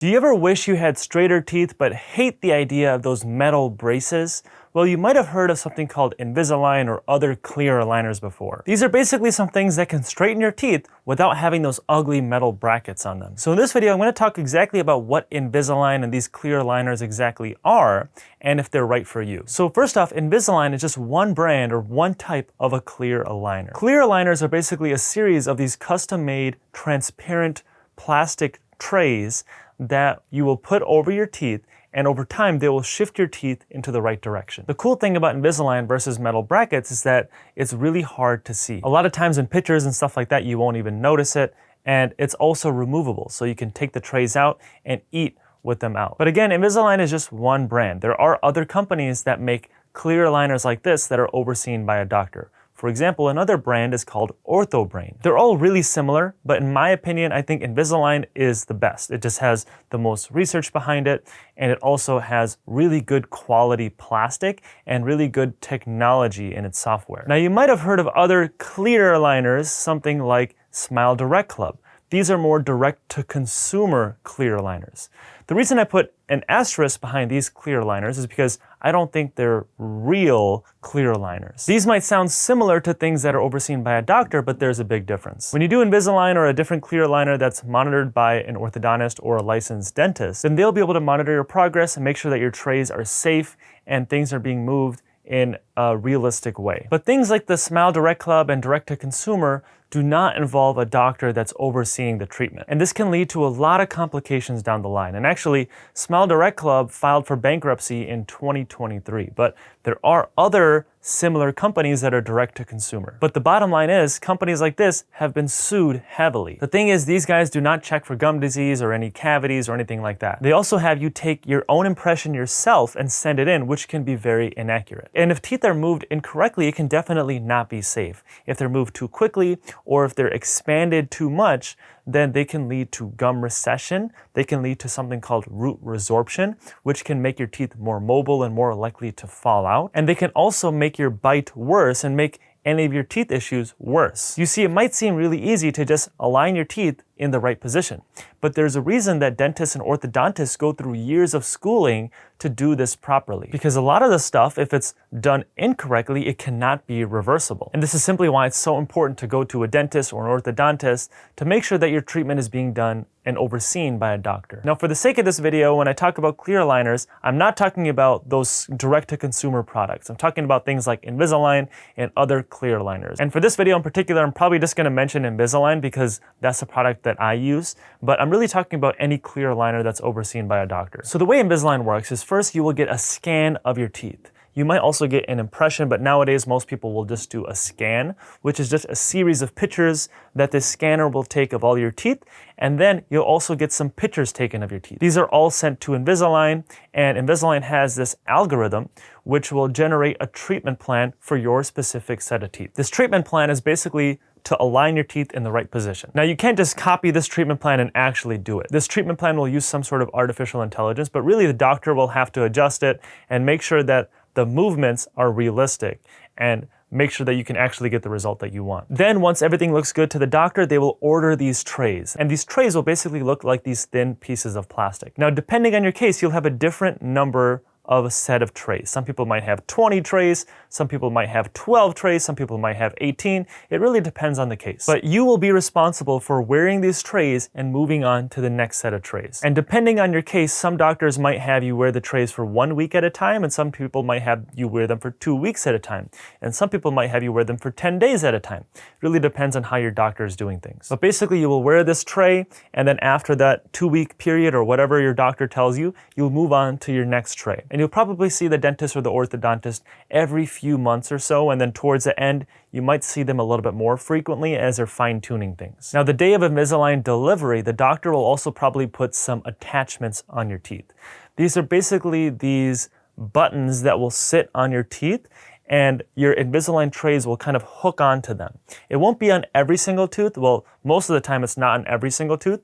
Do you ever wish you had straighter teeth but hate the idea of those metal braces? Well, you might have heard of something called Invisalign or other clear aligners before. These are basically some things that can straighten your teeth without having those ugly metal brackets on them. So in this video, I'm going to talk exactly about what Invisalign and these clear aligners exactly are and if they're right for you. So first off, Invisalign is just one brand or one type of a clear aligner. Clear aligners are basically a series of these custom-made transparent plastic trays that you will put over your teeth, and over time they will shift your teeth into the right direction. The cool thing about Invisalign versus metal brackets is that it's really hard to see. A lot of times in pictures and stuff like that, you won't even notice it, and it's also removable, so you can take the trays out and eat with them out. But again, Invisalign is just one brand. There are other companies that make clear aligners like this that are overseen by a doctor. For example, another brand is called OrthoBrain. They're all really similar, but in my opinion, I think Invisalign is the best. It just has the most research behind it, and it also has really good quality plastic and really good technology in its software. Now, you might have heard of other clear aligners, something like Smile Direct Club. These are more direct-to-consumer clear aligners. The reason I put an asterisk behind these clear aligners is because I don't think they're real clear aligners. These might sound similar to things that are overseen by a doctor, but there's a big difference. When you do Invisalign or a different clear aligner that's monitored by an orthodontist or a licensed dentist, then they'll be able to monitor your progress and make sure that your trays are safe and things are being moved in a realistic way. But things like the Smile Direct Club and direct to consumer do not involve a doctor that's overseeing the treatment. And this can lead to a lot of complications down the line. And actually, Smile Direct Club filed for bankruptcy in 2023, but there are other similar companies that are direct to consumer. But the bottom line is, companies like this have been sued heavily. The thing is, these guys do not check for gum disease or any cavities or anything like that. They also have you take your own impression yourself and send it in, which can be very inaccurate. And if teeth are moved incorrectly, it can definitely not be safe. If they're moved too quickly, or if they're expanded too much, then they can lead to gum recession. They can lead to something called root resorption, which can make your teeth more mobile and more likely to fall out. And they can also make your bite worse and make any of your teeth issues worse. You see, it might seem really easy to just align your teeth in the right position, but there's a reason that dentists and orthodontists go through years of schooling to do this properly. Because a lot of the stuff, if it's done incorrectly, it cannot be reversible. And this is simply why it's so important to go to a dentist or an orthodontist to make sure that your treatment is being done and overseen by a doctor. Now, for the sake of this video, when I talk about clear aligners, I'm not talking about those direct-to-consumer products. I'm talking about things like Invisalign and other clear aligners. And for this video in particular, I'm probably just gonna mention Invisalign because that's a product that I use, but I'm really talking about any clear aligner that's overseen by a doctor. So the way Invisalign works is first you will get a scan of your teeth. You might also get an impression, but nowadays most people will just do a scan, which is just a series of pictures that this scanner will take of all your teeth, and then you'll also get some pictures taken of your teeth. These are all sent to Invisalign, and Invisalign has this algorithm which will generate a treatment plan for your specific set of teeth. This treatment plan is basically to align your teeth in the right position. Now, you can't just copy this treatment plan and actually do it. This treatment plan will use some sort of artificial intelligence, but really the doctor will have to adjust it and make sure that the movements are realistic and make sure that you can actually get the result that you want. Then once everything looks good to the doctor, they will order these trays. And these trays will basically look like these thin pieces of plastic. Now, depending on your case, you'll have a different number of a set of trays. Some people might have 20 trays, some people might have 12 trays, some people might have 18. It really depends on the case. But you will be responsible for wearing these trays and moving on to the next set of trays. And depending on your case, some doctors might have you wear the trays for 1 week at a time, and some people might have you wear them for 2 weeks at a time. And some people might have you wear them for 10 days at a time. It really depends on how your doctor is doing things. But basically, you will wear this tray, and then after that 2-week period or whatever your doctor tells you, you'll move on to your next tray. And you'll probably see the dentist or the orthodontist every few months or so, and then towards the end, you might see them a little bit more frequently as they're fine-tuning things. Now, the day of Invisalign delivery, the doctor will also probably put some attachments on your teeth. These are basically these buttons that will sit on your teeth, and your Invisalign trays will kind of hook onto them. It won't be on every single tooth. Well, most of the time it's not on every single tooth,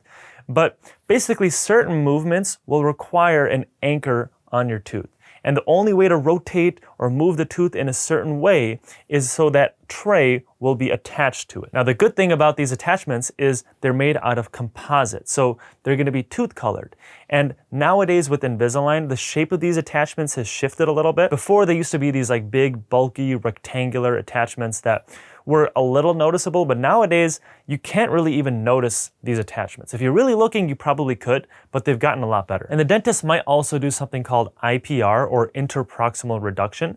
but basically certain movements will require an anchor on your tooth. And the only way to rotate or move the tooth in a certain way is so that tray will be attached to it. Now, the good thing about these attachments is they're made out of composite, so they're going to be tooth colored. And nowadays with Invisalign, the shape of these attachments has shifted a little bit. Before, they used to be these like big, bulky, rectangular attachments that were a little noticeable, but nowadays you can't really even notice these attachments. If you're really looking, you probably could, but they've gotten a lot better. And the dentist might also do something called IPR, or interproximal reduction.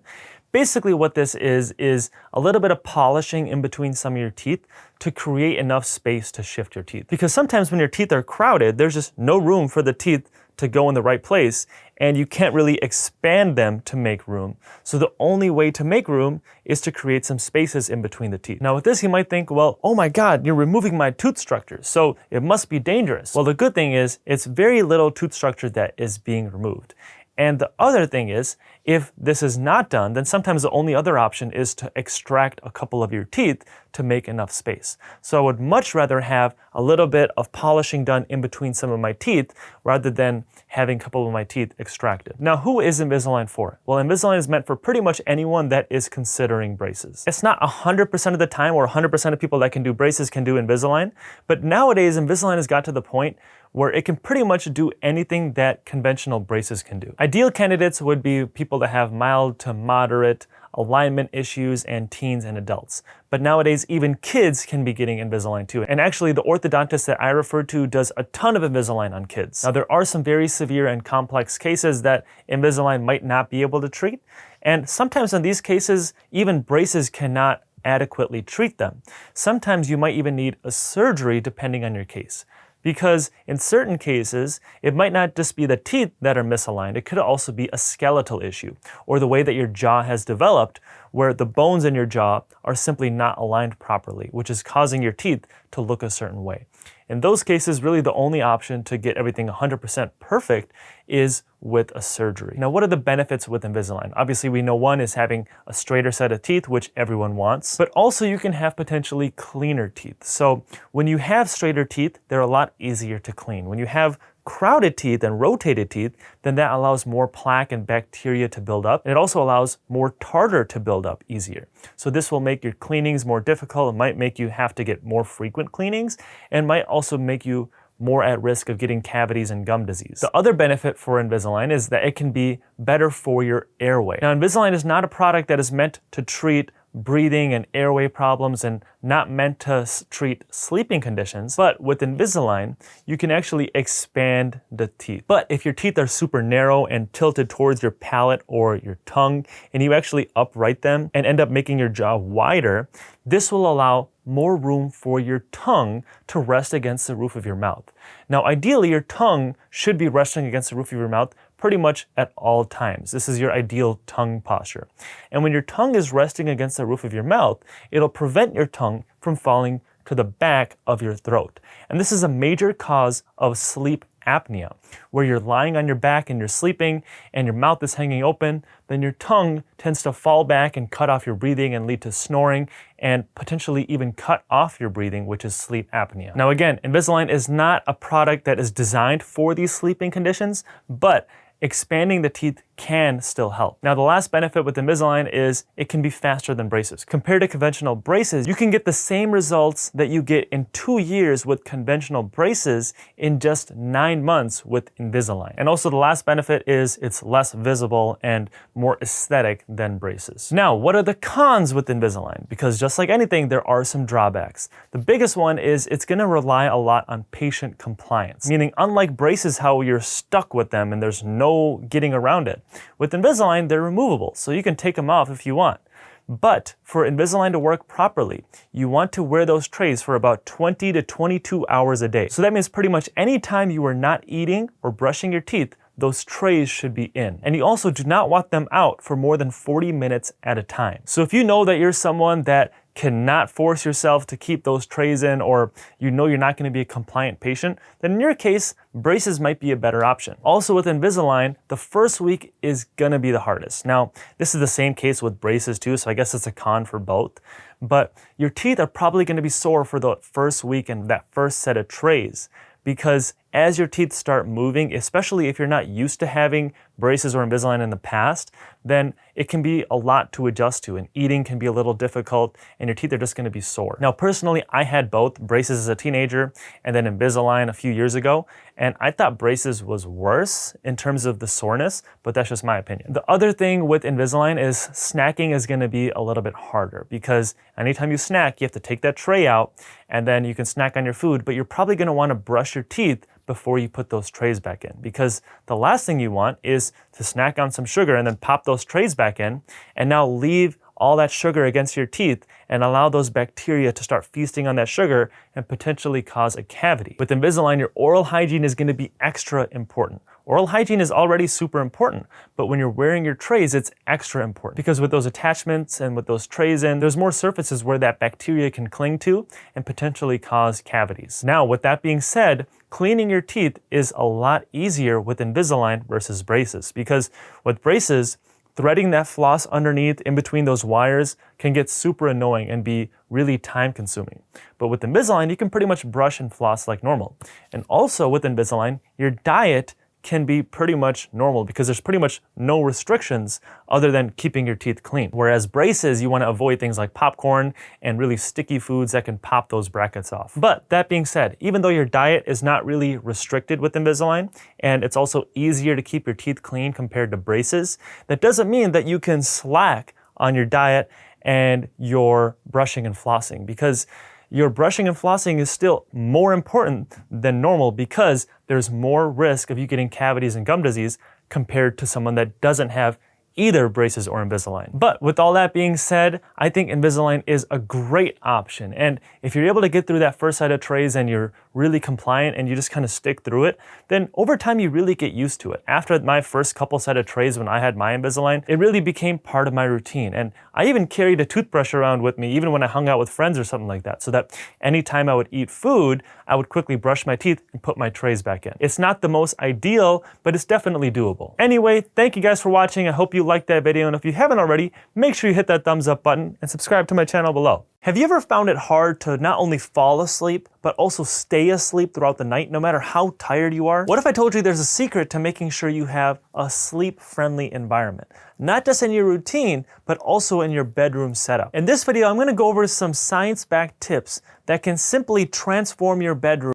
Basically what this is a little bit of polishing in between some of your teeth to create enough space to shift your teeth. Because sometimes when your teeth are crowded, there's just no room for the teeth to go in the right place, and you can't really expand them to make room. So the only way to make room is to create some spaces in between the teeth. Now with this, you might think, well, oh my God, you're removing my tooth structure, so it must be dangerous. Well, the good thing is it's very little tooth structure that is being removed. And the other thing is, if this is not done, then sometimes the only other option is to extract a couple of your teeth to make enough space. So I would much rather have a little bit of polishing done in between some of my teeth rather than having a couple of my teeth extracted. Now, who is Invisalign for? Well, Invisalign is meant for pretty much anyone that is considering braces. It's not 100% of the time or 100% of people that can do braces can do Invisalign, but nowadays Invisalign has got to the point where it can pretty much do anything that conventional braces can do. Ideal candidates would be people that have mild to moderate alignment issues and teens and adults. But nowadays, even kids can be getting Invisalign too. And actually, the orthodontist that I referred to does a ton of Invisalign on kids. Now, there are some very severe and complex cases that Invisalign might not be able to treat. And sometimes in these cases, even braces cannot adequately treat them. Sometimes you might even need a surgery depending on your case. Because in certain cases, it might not just be the teeth that are misaligned, it could also be a skeletal issue, or the way that your jaw has developed, where the bones in your jaw are simply not aligned properly, which is causing your teeth to look a certain way. In those cases, really the only option to get everything 100% perfect is with a surgery. Now, what are the benefits with Invisalign? Obviously, we know one is having a straighter set of teeth, which everyone wants, but also you can have potentially cleaner teeth. So when you have straighter teeth, they're a lot easier to clean. When you have crowded teeth and rotated teeth, then that allows more plaque and bacteria to build up. And it also allows more tartar to build up easier. So this will make your cleanings more difficult. It might make you have to get more frequent cleanings, and might also make you more at risk of getting cavities and gum disease. The other benefit for Invisalign is that it can be better for your airway. Now, Invisalign is not a product that is meant to treat breathing and airway problems and not meant to treat sleeping conditions, but with Invisalign, you can actually expand the teeth. But if your teeth are super narrow and tilted towards your palate or your tongue, and you actually upright them and end up making your jaw wider, this will allow more room for your tongue to rest against the roof of your mouth. Now, ideally, your tongue should be resting against the roof of your mouth pretty much at all times. This is your ideal tongue posture. And when your tongue is resting against the roof of your mouth, it'll prevent your tongue from falling to the back of your throat. And this is a major cause of sleep apnea, where you're lying on your back and you're sleeping and your mouth is hanging open, then your tongue tends to fall back and cut off your breathing and lead to snoring and potentially even cut off your breathing, which is sleep apnea. Now again, Invisalign is not a product that is designed for these sleeping conditions, but expanding the teeth can still help. Now, the last benefit with Invisalign is it can be faster than braces. Compared to conventional braces, you can get the same results that you get in 2 years with conventional braces in just 9 months with Invisalign. And also the last benefit is it's less visible and more aesthetic than braces. Now, what are the cons with Invisalign? Because just like anything, there are some drawbacks. The biggest one is it's gonna rely a lot on patient compliance, meaning unlike braces, how you're stuck with them and there's no getting around it. With Invisalign, they're removable, so you can take them off if you want. But for Invisalign to work properly, you want to wear those trays for about 20 to 22 hours a day. So that means pretty much any time you are not eating or brushing your teeth, those trays should be in. And you also do not want them out for more than 40 minutes at a time. So if you know that you're someone that cannot force yourself to keep those trays in, or you know you're not going to be a compliant patient, then in your case, braces might be a better option. Also with Invisalign, the first week is going to be the hardest. Now, this is the same case with braces too, so I guess it's a con for both. But your teeth are probably going to be sore for the first week and that first set of trays, because as your teeth start moving, especially if you're not used to having braces or Invisalign in the past, then it can be a lot to adjust to, and eating can be a little difficult, and your teeth are just gonna be sore. Now, personally, I had both braces as a teenager and then Invisalign a few years ago, and I thought braces was worse in terms of the soreness, but that's just my opinion. The other thing with Invisalign is snacking is gonna be a little bit harder, because anytime you snack, you have to take that tray out, and then you can snack on your food, but you're probably gonna wanna brush your teeth before you put those trays back in, because the last thing you want is to snack on some sugar and then pop those trays back in and now leave all that sugar against your teeth and allow those bacteria to start feasting on that sugar and potentially cause a cavity. With Invisalign, your oral hygiene is gonna be extra important. Oral hygiene is already super important, but when you're wearing your trays, it's extra important, because with those attachments and with those trays in, there's more surfaces where that bacteria can cling to and potentially cause cavities. Now, with that being said, cleaning your teeth is a lot easier with Invisalign versus braces, because with braces, threading that floss underneath in between those wires can get super annoying and be really time consuming. But with Invisalign, you can pretty much brush and floss like normal. And also with Invisalign, your diet can be pretty much normal, because there's pretty much no restrictions other than keeping your teeth clean. Whereas braces, you want to avoid things like popcorn and really sticky foods that can pop those brackets off. But that being said, even though your diet is not really restricted with Invisalign, and it's also easier to keep your teeth clean compared to braces, that doesn't mean that you can slack on your diet and your brushing and flossing, because your brushing and flossing is still more important than normal, because there's more risk of you getting cavities and gum disease compared to someone that doesn't have either braces or Invisalign. But with all that being said, I think Invisalign is a great option. And if you're able to get through that first set of trays and you're really compliant and you just kind of stick through it, then over time you really get used to it. After my first couple set of trays when I had my Invisalign, it really became part of my routine. And I even carried a toothbrush around with me, even when I hung out with friends or something like that, so that anytime I would eat food, I would quickly brush my teeth and put my trays back in. It's not the most ideal, but it's definitely doable. Anyway, thank you guys for watching. I hope you liked that video, and if you haven't already, make sure you hit that thumbs up button and subscribe to my channel below. Have you ever found it hard to not only fall asleep, but also stay asleep throughout the night, no matter how tired you are? What if I told you there's a secret to making sure you have a sleep-friendly environment? Not just in your routine, but also in your bedroom setup. In this video, I'm gonna go over some science-backed tips that can simply transform your bedroom